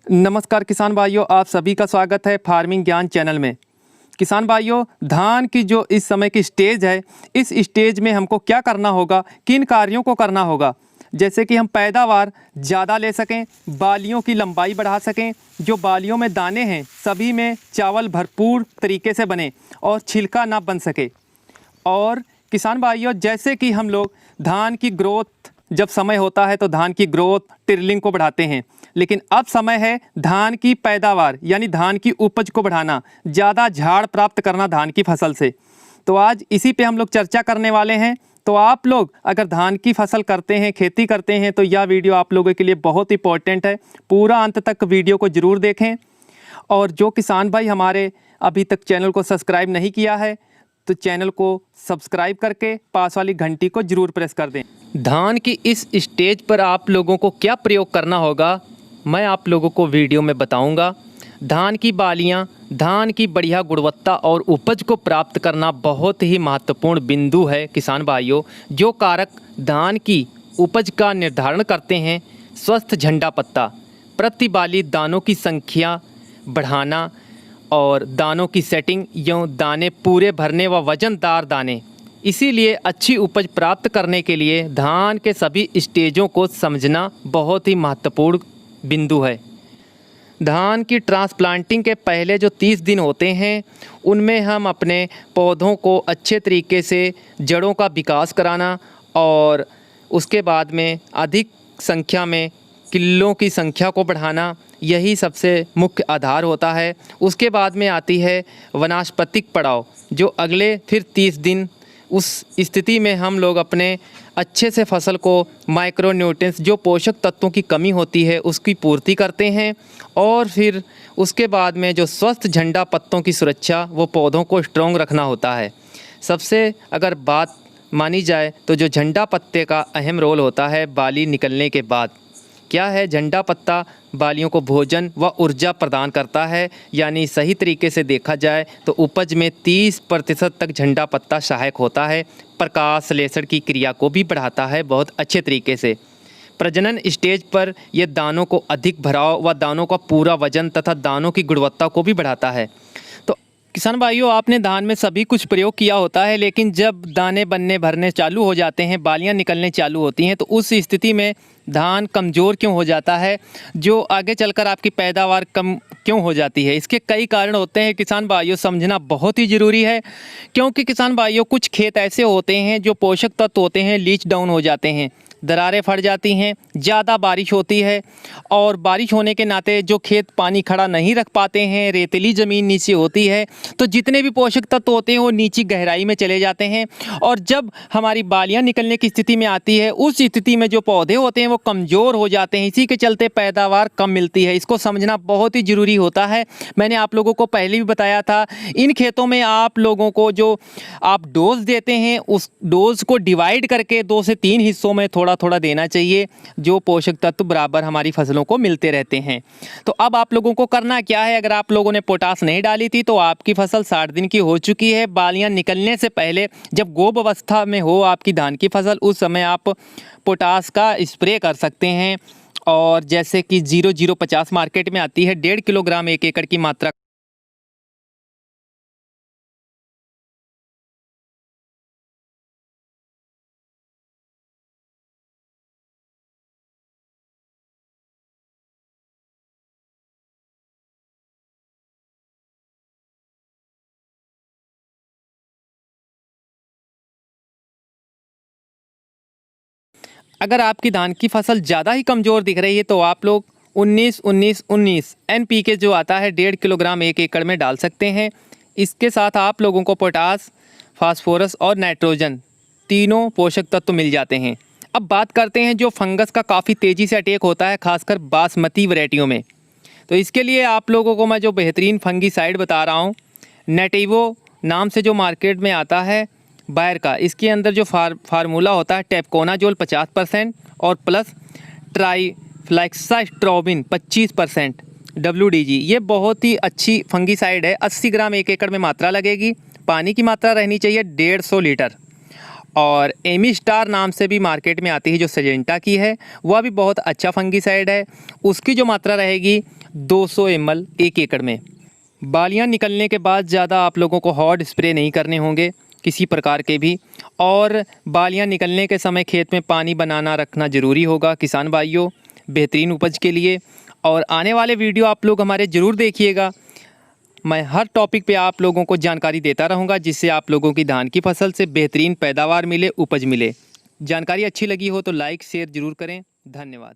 नमस्कार किसान भाइयों, आप सभी का स्वागत है फार्मिंग ज्ञान चैनल में। किसान भाइयों, धान की जो इस समय की स्टेज है, इस स्टेज में हमको क्या करना होगा, किन कार्यों को करना होगा, जैसे कि हम पैदावार ज़्यादा ले सकें, बालियों की लंबाई बढ़ा सकें, जो बालियों में दाने हैं सभी में चावल भरपूर तरीके से बने और छिलका ना बन सके। और किसान भाइयों, जैसे कि हम लोग धान की ग्रोथ जब समय होता है तो धान की ग्रोथ टिरलिंग को बढ़ाते हैं, लेकिन अब समय है धान की पैदावार यानी धान की उपज को बढ़ाना, ज़्यादा झाड़ प्राप्त करना धान की फसल से। तो आज इसी पे हम लोग चर्चा करने वाले हैं। तो आप लोग अगर धान की फसल करते हैं, खेती करते हैं, तो यह वीडियो आप लोगों के लिए बहुत इंपॉर्टेंट है। पूरा अंत तक वीडियो को ज़रूर देखें। और जो किसान भाई हमारे अभी तक चैनल को सब्सक्राइब नहीं किया है तो चैनल को सब्सक्राइब करके पास वाली घंटी को ज़रूर प्रेस कर दें। धान की इस स्टेज पर आप लोगों को क्या प्रयोग करना होगा, मैं आप लोगों को वीडियो में बताऊंगा। धान की बालियां, धान की बढ़िया गुणवत्ता और उपज को प्राप्त करना बहुत ही महत्वपूर्ण बिंदु है किसान भाइयों। जो कारक धान की उपज का निर्धारण करते हैं: स्वस्थ झंडा पत्ता, प्रति बाली दानों की संख्या बढ़ाना और दानों की सेटिंग, यूँ दाने पूरे भरने व वजनदार दाने। इसीलिए अच्छी उपज प्राप्त करने के लिए धान के सभी स्टेजों को समझना बहुत ही महत्वपूर्ण बिंदु है। धान की ट्रांसप्लांटिंग के पहले जो 30 दिन होते हैं उनमें हम अपने पौधों को अच्छे तरीके से जड़ों का विकास कराना और उसके बाद में अधिक संख्या में किलों की संख्या को बढ़ाना, यही सबसे मुख्य आधार होता है। उसके बाद में आती है वानस्पतिक पड़ाव, जो अगले फिर 30 दिन, उस स्थिति में हम लोग अपने अच्छे से फसल को माइक्रो न्यूट्रिएंट्स, जो पोषक तत्वों की कमी होती है, उसकी पूर्ति करते हैं। और फिर उसके बाद में जो स्वस्थ झंडा पत्तों की सुरक्षा, वो पौधों को स्ट्रॉन्ग रखना होता है। सबसे अगर बात मानी जाए तो जो झंडा पत्ते का अहम रोल होता है बाली निकलने के बाद। क्या है? झंडा पत्ता बालियों को भोजन व ऊर्जा प्रदान करता है, यानी सही तरीके से देखा जाए तो उपज में 30% तक झंडा पत्ता सहायक होता है। प्रकाश संश्लेषण की क्रिया को भी बढ़ाता है बहुत अच्छे तरीके से। प्रजनन स्टेज पर यह दानों को अधिक भराव व दानों का पूरा वजन तथा दानों की गुणवत्ता को भी बढ़ाता है। तो किसान भाइयों, आपने धान में सभी कुछ प्रयोग किया होता है, लेकिन जब दाने बनने भरने चालू हो जाते हैं, बालियां निकलने चालू होती हैं, तो उस स्थिति में धान कमज़ोर क्यों हो जाता है, जो आगे चलकर आपकी पैदावार कम क्यों हो जाती है? इसके कई कारण होते हैं किसान भाइयों, समझना बहुत ही ज़रूरी है। क्योंकि किसान भाइयों, कुछ खेत ऐसे होते हैं जो पोषक तत्व होते हैं लीच डाउन हो जाते हैं, दरारें फट जाती हैं, ज़्यादा बारिश होती है और बारिश होने के नाते जो खेत पानी खड़ा नहीं रख पाते हैं, रेतीली ज़मीन नीचे होती है, तो जितने भी पोषक तत्व होते हैं वो नीची गहराई में चले जाते हैं। और जब हमारी बालियां निकलने की स्थिति में आती है, उस स्थिति में जो पौधे होते हैं वो कमज़ोर हो जाते हैं। इसी के चलते पैदावार कम मिलती है। इसको समझना बहुत ही ज़रूरी होता है। मैंने आप लोगों को पहले भी बताया था, इन खेतों में आप लोगों को जो आप डोज देते हैं, उस डोज को डिवाइड करके 2 से 3 हिस्सों में थोड़ा थोड़ा देना चाहिए, जो पोषक तत्व बराबर हमारी फसलों को मिलते रहते हैं। तो अब आप लोगों को करना क्या है? अगर आप लोगों ने पोटास नहीं डाली थी तो आपकी फसल 60 दिन की हो चुकी है। बालियां निकलने से पहले जब गोब अवस्था में हो आपकी धान की फसल, उस समय आप पोटास का स्प्रे कर सकते हैं। और जैसे कि 0050 मार्केट में आती है, 1.5 किलोग्राम 1 एकड़ की मात्रा। अगर आपकी धान की फसल ज़्यादा ही कमज़ोर दिख रही है तो आप लोग 19-19-19 NPK जो आता है 1.5 किलोग्राम 1 एकड़ में डाल सकते हैं। इसके साथ आप लोगों को पोटास, फास्फोरस और नाइट्रोजन तीनों पोषक तत्व मिल जाते हैं। अब बात करते हैं जो फंगस का काफ़ी तेज़ी से अटैक होता है, खासकर बासमती वैरायटियों में। तो इसके लिए आप लोगों को मैं जो बेहतरीन फंगीसाइड बता रहा हूँ, नेटिवो नाम से जो मार्केट में आता है बायर का, इसके अंदर जो फार्मूला होता है टेपकोनाजोल 50% और प्लस ट्राइफ्लैक्सास्ट्रोबिन 25% WDG। ये बहुत ही अच्छी फंगीसाइड है। 80 ग्राम 1 एकड़ में मात्रा लगेगी। पानी की मात्रा रहनी चाहिए 150 लीटर। और एमी स्टार नाम से भी मार्केट में आती है जो सिजेंटा की है, वह भी बहुत अच्छा फंगीसाइड है। उसकी जो मात्रा रहेगी 200 ml 1 एकड़ में। बालियाँ निकलने के बाद ज़्यादा आप लोगों को हॉट स्प्रे नहीं करने होंगे किसी प्रकार के भी, और बालियाँ निकलने के समय खेत में पानी बनाना रखना ज़रूरी होगा किसान भाइयों, बेहतरीन उपज के लिए। और आने वाले वीडियो आप लोग हमारे ज़रूर देखिएगा। मैं हर टॉपिक पे आप लोगों को जानकारी देता रहूँगा, जिससे आप लोगों की धान की फसल से बेहतरीन पैदावार मिले, उपज मिले। जानकारी अच्छी लगी हो तो लाइक शेयर ज़रूर करें। धन्यवाद।